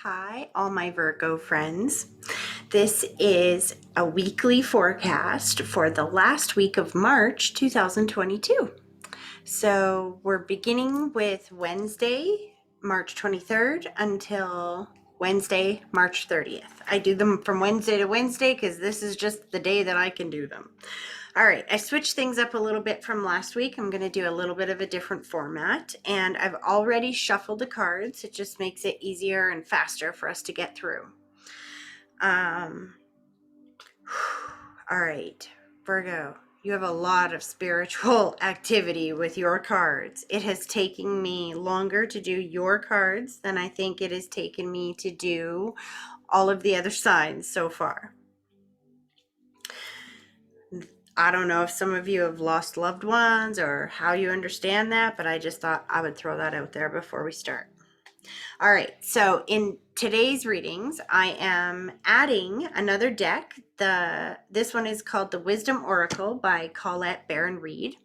Hi, all my Virgo friends. This is a weekly forecast for the last week of March 2022. So we're beginning with Wednesday, March 23rd until Wednesday, March 30th. I do them from Wednesday to Wednesday because this is just the day that I can do them. All right, I switched things up a little bit from last week. I'm going to do a little bit of a different format, and I've already shuffled the cards. It just makes it easier and faster for us to get through. All right, Virgo, you have a lot of spiritual activity with your cards. It has taken me longer to do your cards than I think it has taken me to do all of the other signs so far. I don't know if some of you have lost loved ones or how you understand that, but I just thought I would throw that out there before we start. All right, so in today's readings, I am adding another deck. This one is called the Wisdom Oracle by Colette Baron Reed.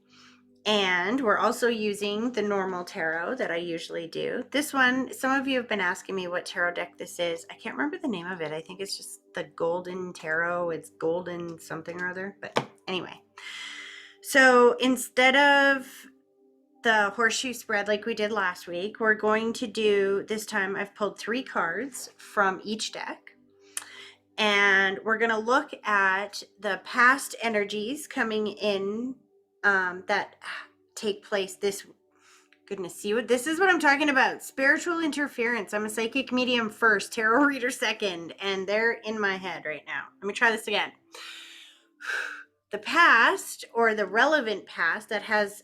And we're also using the normal tarot that I usually do. This one, some of you have been asking me what tarot deck this is. I can't remember the name of it. I think it's just the Golden Tarot. It's golden something or other. But anyway, so instead of the horseshoe spread like we did last week, we're going to do, this time I've pulled 3 cards from each deck. And we're going to look at the past energies coming in that take place this this is what I'm talking about. Spiritual interference. I'm a psychic medium first, tarot reader second, and they're in my head right now. Let me try this again. The past, or the relevant past, that has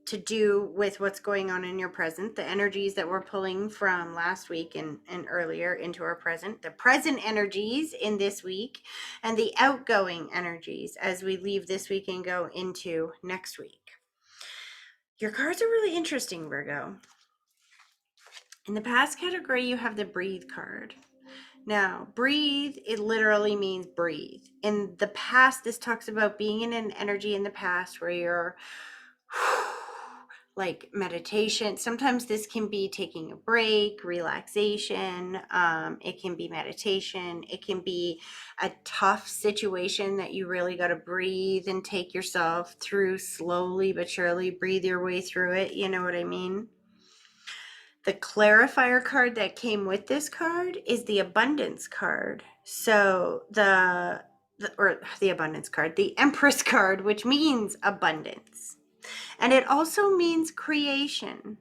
to do with what's going on in your present, the energies that we're pulling from last week and earlier into our present, the present energies in this week, and the outgoing energies as we leave this week and go into next week. Your cards are really interesting, Virgo. In the past category, you have the breathe card. Now, breathe, it literally means breathe. In the past, this talks about being in an energy in the past where you're like meditation. Sometimes this can be taking a break, relaxation. It can be meditation. It can be a tough situation that you really got to breathe and take yourself through slowly but surely. Breathe your way through it. You know what I mean? The clarifier card that came with this card is the abundance card. So the abundance card, the Empress card, which means abundance. And it also means creation.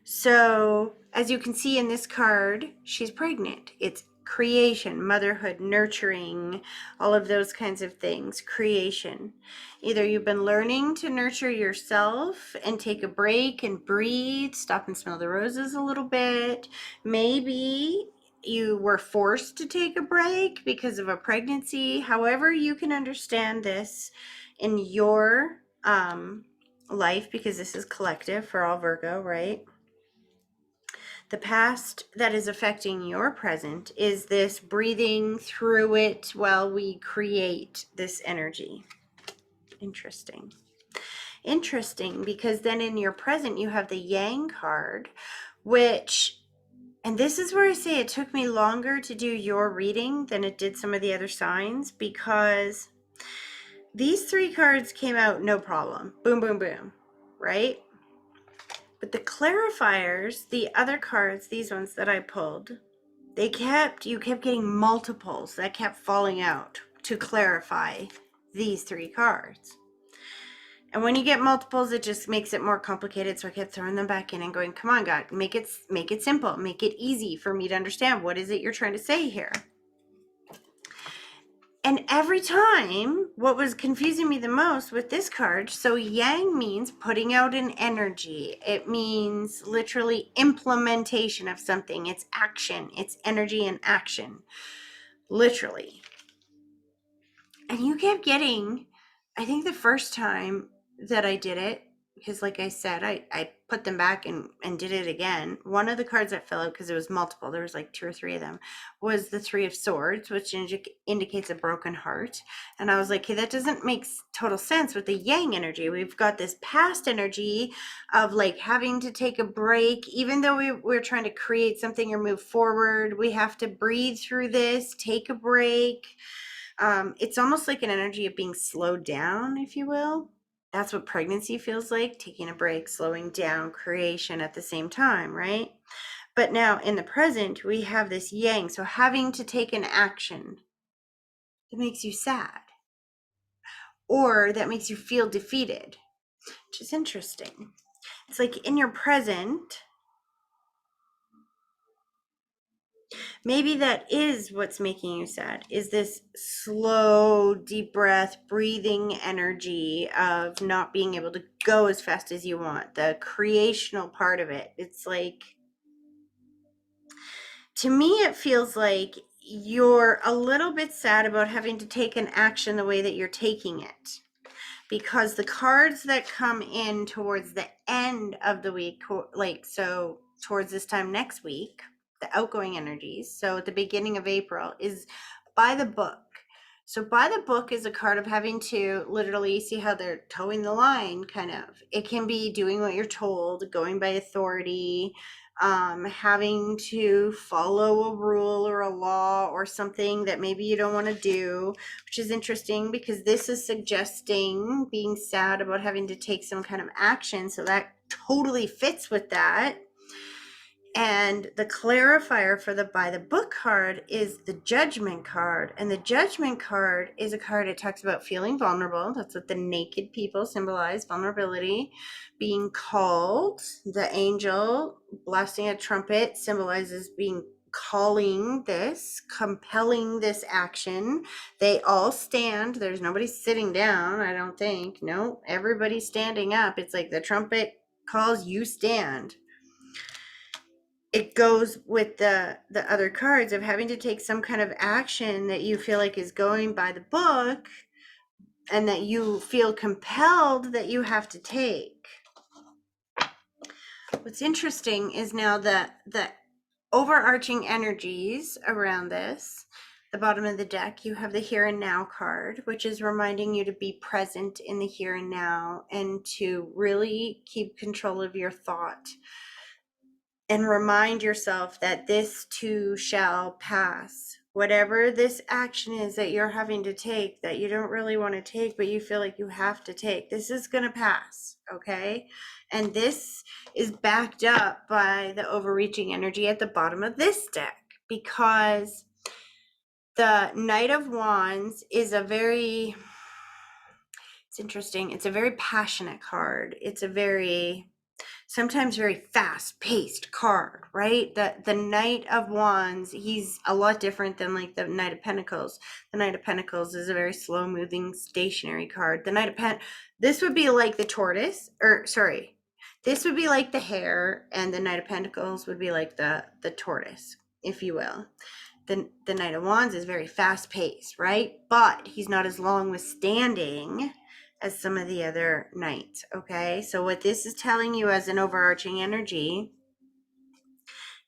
So as you can see in this card, she's pregnant. It's creation, motherhood, nurturing, all of those kinds of things, creation. Either you've been learning to nurture yourself and take a break and breathe, stop and smell the roses a little bit. Maybe you were forced to take a break because of a pregnancy. However you can understand this in your life, because this is collective for all Virgo, right? The past that is affecting your present is this breathing through it while we create this energy. Interesting. Interesting, because then in your present you have the Yang card, which, and this is where I say it took me longer to do your reading than it did some of the other signs, because these 3 cards came out no problem. Boom, boom, boom, right? But the clarifiers, the other cards, these ones that I pulled, you kept getting multiples that kept falling out to clarify these 3 cards. And when you get multiples, it just makes it more complicated. So I kept throwing them back in and going, come on, God, make it simple, make it easy for me to understand. What is it you're trying to say here? And every time, what was confusing me the most with this card, so Yang means putting out an energy. It means literally implementation of something. It's action. It's energy and action. Literally. And you kept getting, I think the first time that I did it, because like I said, I put them back and did it again. One of the cards that fell out, because it was multiple, there was like 2 or 3 of them, was the Three of Swords, which indicates a broken heart. And I was like, hey, that doesn't make total sense with the yang energy. We've got this past energy of like having to take a break, even though we're trying to create something or move forward. We have to breathe through this, take a break. It's almost like an energy of being slowed down, if you will. That's what pregnancy feels like, taking a break, slowing down, creation at the same time, right? But now in the present, we have this yang. So having to take an action that makes you sad or that makes you feel defeated, which is interesting. It's like in your present, maybe that is what's making you sad, is this slow, deep breath, breathing energy of not being able to go as fast as you want, the creational part of it. It's like, to me, it feels like you're a little bit sad about having to take an action the way that you're taking it. Because the cards that come in towards the end of the week, like, so towards this time next week, the outgoing energies, so at the beginning of April, is by the book. So by the book is a card of having to literally see how they're towing the line, kind of. It can be doing what you're told, going by authority, having to follow a rule or a law or something that maybe you don't want to do, which is interesting because this is suggesting being sad about having to take some kind of action. So that totally fits with that. And the clarifier for the by the book card is the judgment card. And the judgment card is a card that talks about feeling vulnerable. That's what the naked people symbolize, vulnerability. Being called, the angel blasting a trumpet symbolizes being calling this, compelling this action. They all stand. There's nobody sitting down, I don't think. No, everybody's standing up. It's like the trumpet calls, you stand. It goes with the other cards of having to take some kind of action that you feel like is going by the book and that you feel compelled that you have to take. What's interesting is now the overarching energies around this. The bottom of the deck, you have the here and now card, which is reminding you to be present in the here and now and to really keep control of your thought. And remind yourself that this too shall pass. Whatever this action is that you're having to take that you don't really want to take, but you feel like you have to take, this is going to pass, okay? And this is backed up by the overreaching energy at the bottom of this deck, because the Knight of Wands is it's interesting. It's a very passionate card. It's a sometimes very fast-paced card, right? The Knight of Wands, he's a lot different than like the Knight of Pentacles. The Knight of Pentacles is a very slow-moving, stationary card. The Knight of this would be like the tortoise, this would be like the hare, and the Knight of Pentacles would be like the tortoise, if you will. The Knight of Wands is very fast-paced, right? But he's not as long withstanding as some of the other knights, okay? So what this is telling you as an overarching energy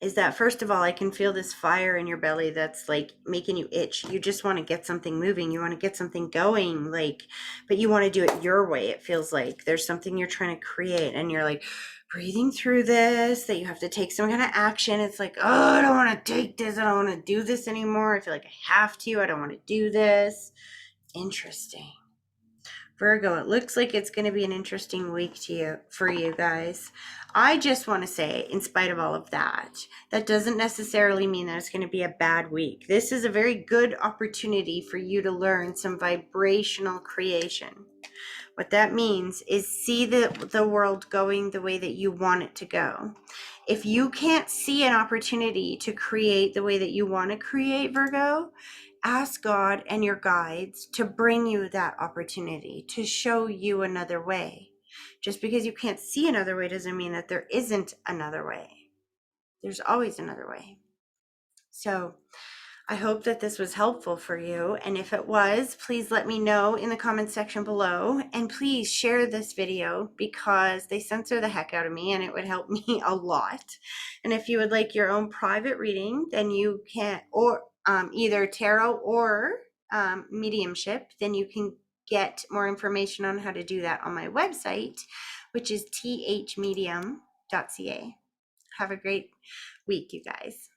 is that, first of all, I can feel this fire in your belly that's like making you itch. You just want to get something moving. You want to get something going, like, but you want to do it your way. It feels like there's something you're trying to create and you're like breathing through this, that you have to take some kind of action. It's like, oh, I don't want to take this. I don't want to do this anymore. I feel like I have to. I don't want to do this. Interesting. Virgo, it looks like it's going to be an interesting week for you guys. I just want to say, in spite of all of that, that doesn't necessarily mean that it's going to be a bad week. This is a very good opportunity for you to learn some vibrational creation. What that means is see the world going the way that you want it to go. If you can't see an opportunity to create the way that you want to create, Virgo, ask God and your guides to bring you that opportunity, to show you another way. Just because you can't see another way doesn't mean that there isn't another way. There's always another way. So I hope that this was helpful for you. And if it was, please let me know in the comments section below. And please share this video because they censor the heck out of me and it would help me a lot. And if you would like your own private reading, then you can, or either tarot or mediumship, then you can get more information on how to do that on my website, which is THMedium.ca. Have a great week, you guys.